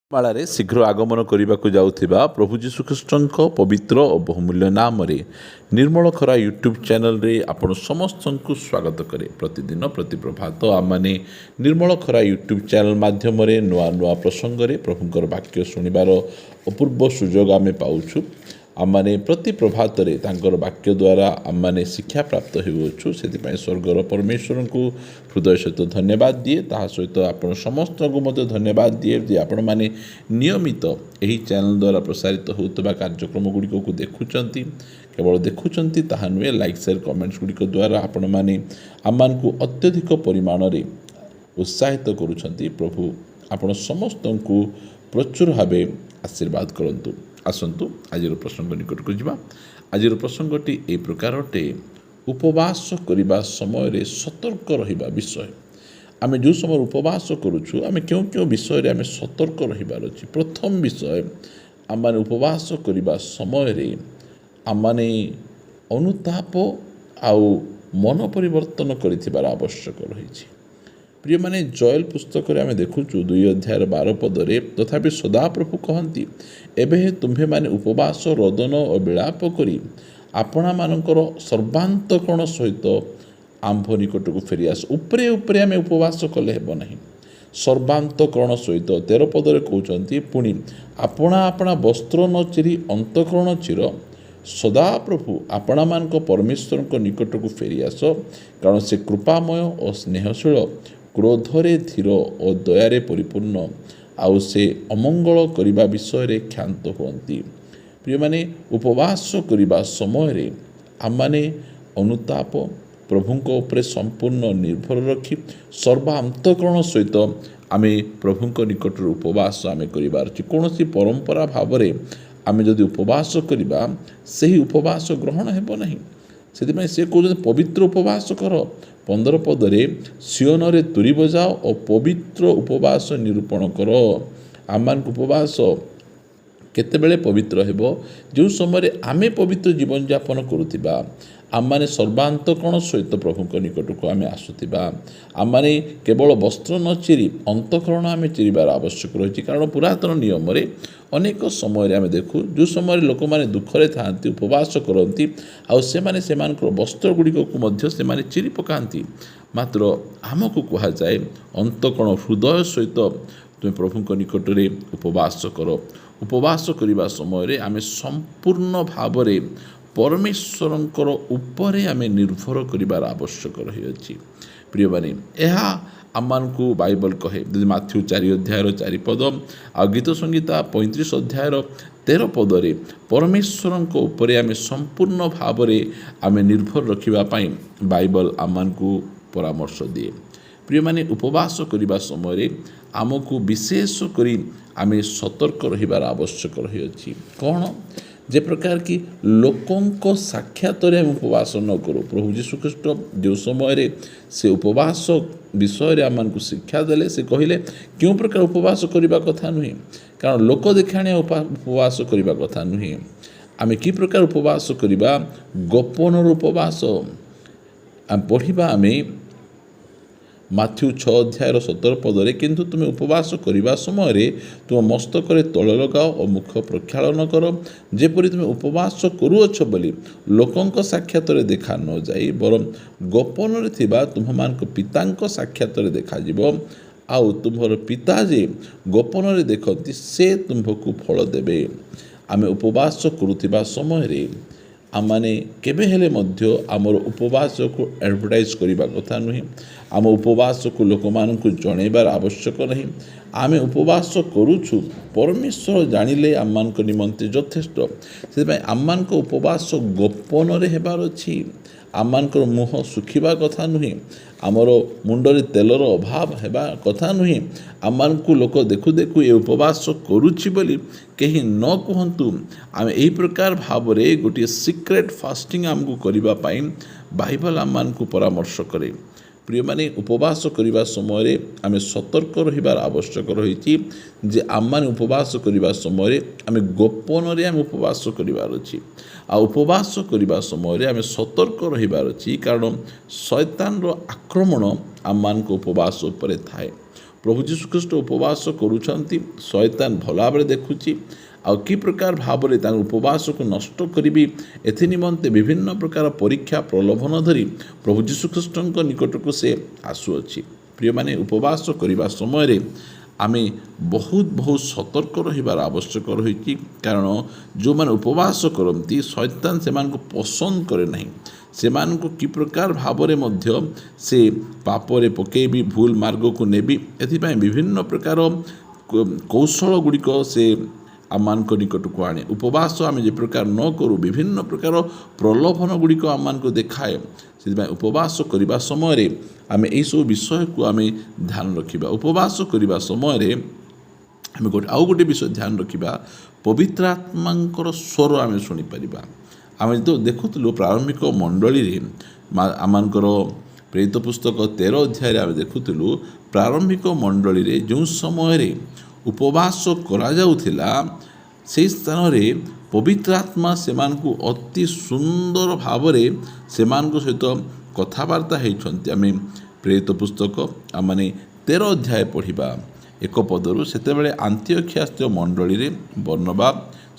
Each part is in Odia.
ମାଳାରେ ଶୀଘ୍ର ଆଗମନ କରିବାକୁ ଯାଉଥିବା ପ୍ରଭୁ ଯୀଶୁଖ୍ରୀଷ୍ଟଙ୍କ ପବିତ୍ର ଓ ବହୁମୂଲ୍ୟ ନାମରେ ନିର୍ମଳ ଖରା ୟୁଟ୍ୟୁବ୍ ଚ୍ୟାନେଲରେ ଆପଣ ସମସ୍ତଙ୍କୁ ସ୍ୱାଗତ କରେ। ପ୍ରତିଦିନ ପ୍ରତି ପ୍ରଭାତ ଆମମାନେ ନିର୍ମଳ ଖରା ୟୁଟ୍ୟୁବ୍ ଚ୍ୟାନେଲ ମାଧ୍ୟମରେ ନୂଆ ନୂଆ ପ୍ରସଙ୍ଗରେ ପ୍ରଭୁଙ୍କର ବାକ୍ୟ ଶୁଣିବାର ଅପୂର୍ବ ସୁଯୋଗ ଆମେ ପାଉଛୁ। ଆମମାନେ ପ୍ରତି ପ୍ରଭାତରେ ତାଙ୍କର ବାକ୍ୟ ଦ୍ୱାରା ଆମମାନେ ଶିକ୍ଷା ପ୍ରାପ୍ତ ହେଉଅଛୁ। ସେଥିପାଇଁ ସ୍ୱର୍ଗର ପରମେଶ୍ୱରଙ୍କୁ ହୃଦୟ ସହିତ ଧନ୍ୟବାଦ ଦିଏ। ତାହା ସହିତ ଆପଣ ସମସ୍ତଙ୍କୁ ମଧ୍ୟ ଧନ୍ୟବାଦ ଦିଏ ଯେ ଆପଣମାନେ ନିୟମିତ ଏହି ଚ୍ୟାନେଲ ଦ୍ୱାରା ପ୍ରସାରିତ ହେଉଥିବା କାର୍ଯ୍ୟକ୍ରମ ଗୁଡ଼ିକକୁ ଦେଖୁଛନ୍ତି। କେବଳ ଦେଖୁଛନ୍ତି ତାହା ନୁହେଁ, ଲାଇକ୍ ସେୟାର କମେଣ୍ଟସ୍ ଗୁଡ଼ିକ ଦ୍ୱାରା ଆପଣମାନେ ଆମମାନଙ୍କୁ ଅତ୍ୟଧିକ ପରିମାଣରେ ଉତ୍ସାହିତ କରୁଛନ୍ତି। ପ୍ରଭୁ ଆପଣ ସମସ୍ତଙ୍କୁ ପ୍ରଚୁର ଭାବେ ଆଶୀର୍ବାଦ କରନ୍ତୁ। ଆସନ୍ତୁ ଆଜିର ପ୍ରସଙ୍ଗ ନିକଟକୁ ଯିବା। ଆଜିର ପ୍ରସଙ୍ଗଟି ଏହି ପ୍ରକାର ଅଟେ, ଉପବାସ କରିବା ସମୟରେ ସତର୍କ ରହିବା ବିଷୟ। ଆମେ ଯେଉଁ ସମୟରେ ଉପବାସ କରୁଛୁ ଆମେ କେଉଁ କେଉଁ ବିଷୟରେ ଆମେ ସତର୍କ ରହିବାର ଅଛି। ପ୍ରଥମ ବିଷୟ, ଆମମାନେ ଉପବାସ କରିବା ସମୟରେ ଆମମାନେ ଅନୁତାପ ଆଉ ମନ ପରିବର୍ତ୍ତନ କରିଥିବାର ଆବଶ୍ୟକ ରହିଛି। ପ୍ରିୟମାନେ, ଜଏଲ ପୁସ୍ତକରେ ଆମେ ଦେଖୁଛୁ 2 ଅଧ୍ୟାୟର 12 ପଦରେ, ତଥାପି ସଦାପ୍ରଭୁ କହନ୍ତି, ଏବେ ତୁମ୍ଭେମାନେ ଉପବାସ ରୋଦନ ଓ ବିଳାପ କରି ଆପଣାମାନଙ୍କର ସର୍ବାନ୍ତକରଣ ସହିତ ଆମ୍ଭ ନିକଟକୁ ଫେରିଆସ। ଉପରେ ଆମେ ଉପବାସ କଲେ ହେବ ନାହିଁ, ସର୍ବାନ୍ତକରଣ ସହିତ 13 ପଦରେ କହୁଛନ୍ତି, ପୁଣି ଆପଣା ବସ୍ତ୍ର ନ ଚିରି ଅନ୍ତଃକରଣ ଚିର, ସଦାପ୍ରଭୁ ଆପଣମାନଙ୍କ ପରମେଶ୍ୱରଙ୍କ ନିକଟକୁ ଫେରିଆସ, କାରଣ ସେ କୃପାମୟ ଓ ସ୍ନେହଶୀଳ, କ୍ରୋଧରେ ଧୀର ଓ ଦୟାରେ ପରିପୂର୍ଣ୍ଣ, ଆଉ ସେ ଅମଙ୍ଗଳ କରିବା ବିଷୟରେ କ୍ଷାନ୍ତ ହୁଅନ୍ତି। ପ୍ରିୟମାନେ, ଉପବାସ କରିବା ସମୟରେ ଆମମାନେ ଅନୁତାପ, ପ୍ରଭୁଙ୍କ ଉପରେ ସମ୍ପୂର୍ଣ୍ଣ ନିର୍ଭର ରଖି ସର୍ବାନ୍ତଃକରଣ ସହିତ ଆମେ ପ୍ରଭୁଙ୍କ ନିକଟରୁ ଉପବାସ ଆମେ କରିବାର ଅଛି। କୌଣସି ପରମ୍ପରା ଭାବରେ ଆମେ ଯଦି ଉପବାସ କରିବା, ସେହି ଉପବାସ ଗ୍ରହଣ ହେବ ନାହିଁ। ସେଥିପାଇଁ ସେ କହୁଛନ୍ତି ପବିତ୍ର ଉପବାସ କର। 15 ପଦରେ, ସିଓନରେ ତୁରୀ ବଜାଅ ଓ ପବିତ୍ର ଉପବାସ ନିରୂପଣ କର। ଆମମାନଙ୍କ ଉପବାସ କେତେବେଳେ ପବିତ୍ର ହେବ? ଯେଉଁ ସମୟରେ ଆମେ ପବିତ୍ର ଜୀବନଯାପନ କରୁଥିବା, ଆମମାନେ ସର୍ବାନ୍ତଃକରଣ ସହିତ ପ୍ରଭୁଙ୍କ ନିକଟକୁ ଆମେ ଆସୁଥିବା, ଆମମାନେ କେବଳ ବସ୍ତ୍ର ନ ଚିରି ଅନ୍ତଃକରଣ ଆମେ ଚିରିବାର ଆବଶ୍ୟକ ରହିଛି। କାରଣ ପୁରାତନ ନିୟମରେ ଅନେକ ସମୟରେ ଆମେ ଦେଖୁ, ଯେଉଁ ସମୟରେ ଲୋକମାନେ ଦୁଃଖରେ ଥାଆନ୍ତି, ଉପବାସ କରନ୍ତି, ଆଉ ସେମାନେ ସେମାନଙ୍କର ବସ୍ତ୍ର ଗୁଡ଼ିକକୁ ମଧ୍ୟ ସେମାନେ ଚିରି ପକାନ୍ତି। ମାତ୍ର ଆମକୁ କୁହାଯାଏ, ଅନ୍ତଃକରଣ ହୃଦୟ ସହିତ ତୁମେ ପ୍ରଭୁଙ୍କ ନିକଟରେ ଉପବାସ କର। ଉପବାସ କରିବା ସମୟରେ ଆମେ ସମ୍ପୂର୍ଣ୍ଣ ଭାବରେ ପରମେଶ୍ୱରଙ୍କର ଉପରେ ଆମେ ନିର୍ଭର କରିବାର ଆବଶ୍ୟକ ରହିଅଛି। ପ୍ରିୟମାନେ, ଏହା ଆମମାନଙ୍କୁ ବାଇବଲ କହେ, ଯଦି ମାଥ୍ୟୁ 4 ଅଧ୍ୟାୟର 4 ପଦ ଆଉ ଗୀତ ସଂହିତା 35 ଅଧ୍ୟାୟର 13 ପଦରେ ପରମେଶ୍ୱରଙ୍କ ଉପରେ ଆମେ ସମ୍ପୂର୍ଣ୍ଣ ଭାବରେ ଆମେ ନିର୍ଭର ରଖିବା ପାଇଁ ବାଇବଲ ଆମମାନଙ୍କୁ ପରାମର୍ଶ ଦିଏ। ପ୍ରିୟମାନେ, ଉପବାସ କରିବା ସମୟରେ ଆମକୁ ବିଶେଷ କରି ଆମେ ସତର୍କ ରହିବାର ଆବଶ୍ୟକ ରହିଅଛି। କ'ଣ? ଯେ ପ୍ରକାର କି ଲୋକଙ୍କ ସାକ୍ଷାତରେ ଆମେ ଉପବାସ ନ କରୁ। ପ୍ରଭୁ ଯୀଶୁଖ୍ରୀଷ୍ଟ ଯେଉଁ ସମୟରେ ସେ ଉପବାସ ବିଷୟରେ ଆମମାନଙ୍କୁ ଶିକ୍ଷା ଦେଲେ, ସେ କହିଲେ କେଉଁ ପ୍ରକାର ଉପବାସ କରିବା କଥା ନୁହେଁ, କାରଣ ଲୋକ ଦେଖାଣିଆ ଉପବାସ କରିବା କଥା ନୁହେଁ। ଆମେ କି ପ୍ରକାର ଉପବାସ କରିବା? ଗୋପନର ଉପବାସ। ପଢ଼ିବା ଆମେ ମାଥ୍ୟୁ 6 ଅଧ୍ୟାୟର 17 ପଦରେ, କିନ୍ତୁ ତୁମେ ଉପବାସ କରିବା ସମୟରେ ତୁମ ମସ୍ତକରେ ତୈଳ ଲଗାଅ ଓ ମୁଖ ପ୍ରକ୍ଷାଳନ କର, ଯେପରି ତୁମେ ଉପବାସ କରୁଅଛ ବୋଲି ଲୋକଙ୍କ ସାକ୍ଷାତରେ ଦେଖା ନ ଯାଇ ବରଂ ଗୋପନରେ ଥିବା ତୁମ୍ଭମାନଙ୍କ ପିତାଙ୍କ ସାକ୍ଷାତରେ ଦେଖାଯିବ। ଆଉ ତୁମ୍ଭର ପିତା ଯେ ଗୋପନରେ ଦେଖନ୍ତି, ସେ ତୁମ୍ଭକୁ ଫଳ ଦେବେ। ଆମେ ଉପବାସ କରୁଥିବା ସମୟରେ ଆମମାନେ କେବେ ହେଲେ ମଧ୍ୟ ଆମର ଉପବାସକୁ ଆଡ଼ଭର୍ଟାଇଜ୍ କରିବା କଥା ନୁହେଁ। ଆମ ଉପବାସକୁ ଲୋକମାନଙ୍କୁ ଜଣାଇବାର ଆବଶ୍ୟକ ନାହିଁ। ଆମେ ଉପବାସ କରୁଛୁ, ପରମେଶ୍ୱର ଜାଣିଲେ ଆମମାନଙ୍କ ନିମନ୍ତେ ଯଥେଷ୍ଟ। ସେଥିପାଇଁ ଆମମାନଙ୍କ ଉପବାସ ଗୋପନରେ ହେବାର ଅଛି। ଆମମାନଙ୍କର ମୁହଁ ଶୁଖିବା କଥା ନୁହେଁ, ଆମର ମୁଣ୍ଡରେ ତେଲର ଅଭାବ ହେବା କଥା ନୁହେଁ। ଆମମାନଙ୍କୁ ଲୋକ ଦେଖୁ ଦେଖୁ ଏ ଉପବାସ କରୁଛି ବୋଲି କେହି ନ କୁହନ୍ତୁ। ଆମେ ଏହି ପ୍ରକାର ଭାବରେ ଗୋଟିଏ ସିକ୍ରେଟ୍ ଫାଷ୍ଟିଂ ଆମକୁ କରିବା ପାଇଁ ବାଇବଲ ଆମମାନଙ୍କୁ ପରାମର୍ଶ କରେ। ପ୍ରିୟମାନେ, ଉପବାସ କରିବା ସମୟରେ ଆମେ ସତର୍କ ରହିବାର ଆବଶ୍ୟକ ରହିଛି ଯେ ଆମମାନେ ଉପବାସ କରିବା ସମୟରେ ଆମେ ଗୋପନରେ ଆମେ ଉପବାସ କରିବାର ଅଛି। ଆଉ ଉପବାସ କରିବା ସମୟରେ ଆମେ ସତର୍କ ରହିବାର ଅଛି, କାରଣ ଶୈତାନର ଆକ୍ରମଣ ଆମମାନଙ୍କ ଉପବାସ ଉପରେ ଥାଏ। प्रभु जीशु ख्रीष्ट उपवास करुछंती शैतान भल भाव देखुची आ कि प्रकार भाव में उपवास को नष्ट करी एथि निमंते विभिन्न प्रकार परीक्षा प्रलोभन धरी प्रभु जीशु ख्रीष्ट निकट को से आसुअछि। प्रिय माने उपवास करने समय आमे बहुत सतर्क रहिबार आवश्यक रही कारण जो मैंने उपवास करती शैतान से पसंद करे नहीं से कि प्रकार भाव मध्य से पापरे पकेबी भूल मार्ग को नेबी एथिपाई विभिन्न प्रकार कौशल गुड़िक से आम निकट को आने उपवास आम जे प्रकार न करूँ विभिन्न प्रकार प्रलोभन गुड़िक आम को देखाए से उपवास करने समय आम यू विषय को आम ध्यान रखा उपवास करने समय आम आउ गोटे विषय ध्यान रखा पवित्र आत्मा स्वर आम शुणिपर आम जो देखुलु प्रारंभिक मंडली आमर प्रेरित पुस्तक 13 अध्याय आम देखुलु प्रारंभिक मंडली जो समय उपवास करा जाउथिला से स्थान रे पवित्र आत्मा से अति सुंदर भाव से सहित कथबार्ता होती आम प्रेरित पुस्तक आम 13 अध्याय पढ़ा एक पदरु सेतेबेले आंतियोखिया मंडली बर्नबा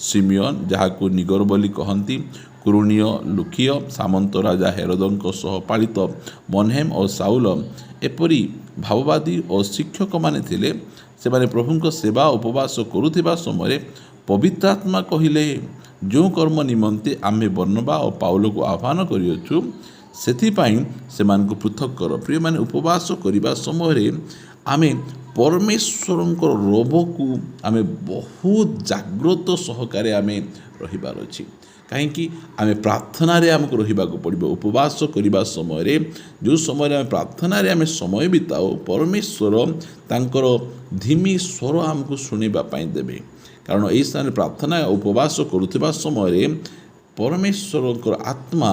सिमियन जहाकू निगर बोली कहती कुरुणीय लुकिय सामंत राजा हेरोदों सह पालित मनहेम और साउल एपरी भाववादी और शिक्षक माने थिले से माने प्रभु सेवा उपवास करुथिबा समय पवित्र आत्मा कहिले जो कर्म निमंते आमे बर्नबा और पाउल को आह्वान करियछु सेथिपाई सेमानकु पृथक कर। प्रिय माने उपवास करने समय आमे परमेश्वरंकर रोब को आमे बहुत जाग्रत सहकारे आमे रहिबार अछि कहीं आम प्रार्थना आमको रहिबाकु पड़िबो। उपवास करने समय जो समय आम प्रार्थना आम समय बिताओ परमेश्वर तांकर धिमी स्वर आमको शुणा देवे कारण यही स्थान प्रार्थना उपवास करुवा समय परमेश्वर आत्मा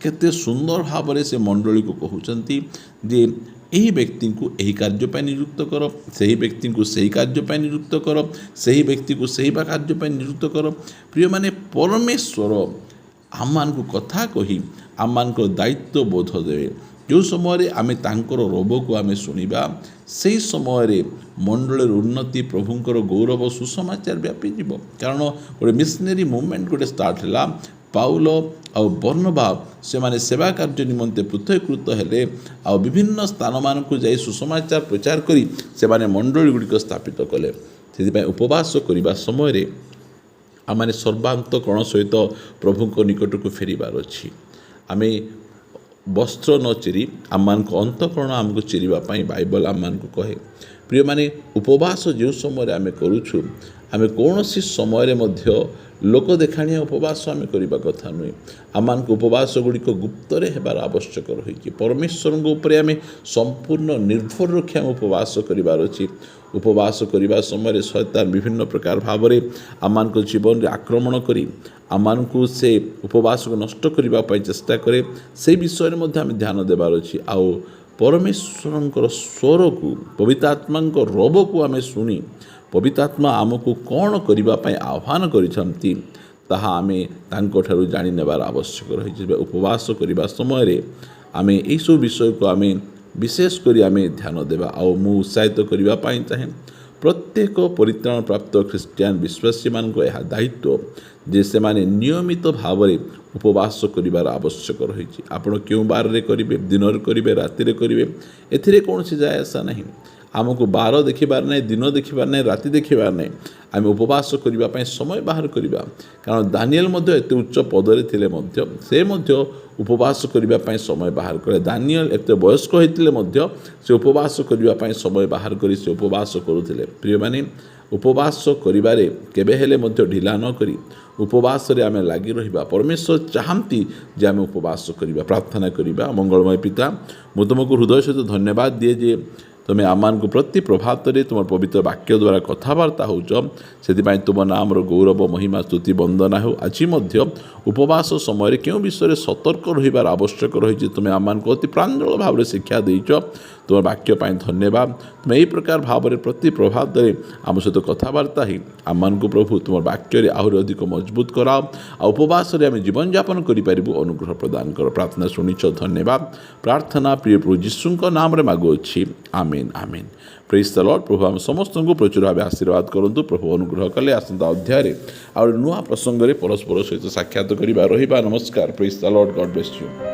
केते सुंदर भाव से मंडली को कहते जे यही व्यक्ति को यही कार्य नियुक्त कर सही व्यक्ति को सही कार्य नियुक्त कर सही व्यक्ति को सही कार्य नियुक्त कर। प्रिय माने परमेश्वर आम को कथा कही आम दायित्व बोध देवे जो समय आमे तांकर रोब को आमे सुनिबा से समय मंडल उन्नति प्रभुंकर गौरव सुसमाचार व्यापी जीव कारण गोटे मिशनरी मूवमेंट गोटे स्टार्ट है पाउल आउ बर्नबा से माने सेवा कार्य निमंते पृथकीकृत हेले आ विभिन्न स्थान मान को जाई सुसमाचार प्रचार करी से माने मंडली गुड़िक स्थापित कले से उपवास करने समय आम सर्वांतकरण सहित प्रभु निकट को फेरबार अच्छी आम वस्त्र न चिरी आम अंतकरण आमको चिरीवाई बाइबल आम को कहे। प्रिय माने उपवास जो समय आम करुछु आम कौन समय लोक देखाणिया उपवास आम करने कथा नुहे आम उपवास गुड़िक गुप्तरे हेबार आवश्यक रही परमेश्वर उपरे आम संपूर्ण निर्भर रखी आम उपवास करार अच्छी। उपवास करने समय शैतान विभिन्न प्रकार भाव में आम जीवन में आक्रमण करी आम को से उपवास को नष्ट करने चेष्टा करे से विषय में आम ध्यान देवार अच्छी आउ परमेश्वर स्वर को पवित्र आत्मा रोब को आम शुणी पवित्र आत्मा आमको कौन करने आह्वान करिसेंती ताहा आमे तांको ठारू जानि नेबार आवश्यक रही। उपवास करने समय आम यू विषय को आम विशेष करी आमे ध्यान देवा आउ मु उत्साहित करने चाहे प्रत्येक परित्राण प्राप्त ख्रीस्टियान विश्वासी मान यह दायित्व जे से माने नियमित भाव में उपवास करार आवश्यक रही। आपण क्यों बार रे करिवे दिन रे करिवे राति रे करिवे एथिरे कौन सी जाय आशा नहीं आमको बार देखिबार नहीं दिन देखिबार नहीं राति देखिबार नहीं आम उपवास करने समय बाहर करवा कारण दानिएल एत उच्च पदरे थिले से उपवास करने समय बाहर करे दानिएल एत वयस्क होते से उपवास करने समय बाहर कर से उपवास करुले। प्रिय माने उपवास करिबारे केबे हेले ढिला न करी उपवास रे आमे लागी रहिबा परमेश्वर चाहती जे आमे उपवास करिबा प्रार्थना करिबा। मंगलमय पिता मु तुमको हृदय सहित धन्यवाद दिए जे तुम्हें आम को प्रति प्रभात में तुम पवित्र वाक्य द्वारा कथबार्ता होती तुम नाम गौरव महिमा स्तुति वंदना हो। आज उपवास समय क्यों विषय सतर्क रहिबार आवश्यक रही तुम्हें आम को अति प्रांजल भाव में शिक्षा देच तुम वाक्य धन्यवाद तुम यही प्रकार भाव में प्रति प्रभात आम सहित कथबार्ता ही आम को प्रभु तुम वाक्य आहरी अधिक मजबूत कराओ आ उपवास आम जीवन यापन करूँ अनुग्रह प्रदान कर प्रार्थना शुणिच धन्यवाद प्रार्थना प्रिय प्रभु यीशु नाम मागुअछि आमेन आमेन प्रेज द लॉर्ड प्रभु आम समस्त को प्रचुर भाव आशीर्वाद करूँ प्रभु अनुग्रह कले आसंता अध्याय आ नुआ प्रसंग में परस्पर सहित साक्षात करवा रहा नमस्कार praise the Lord God bless you.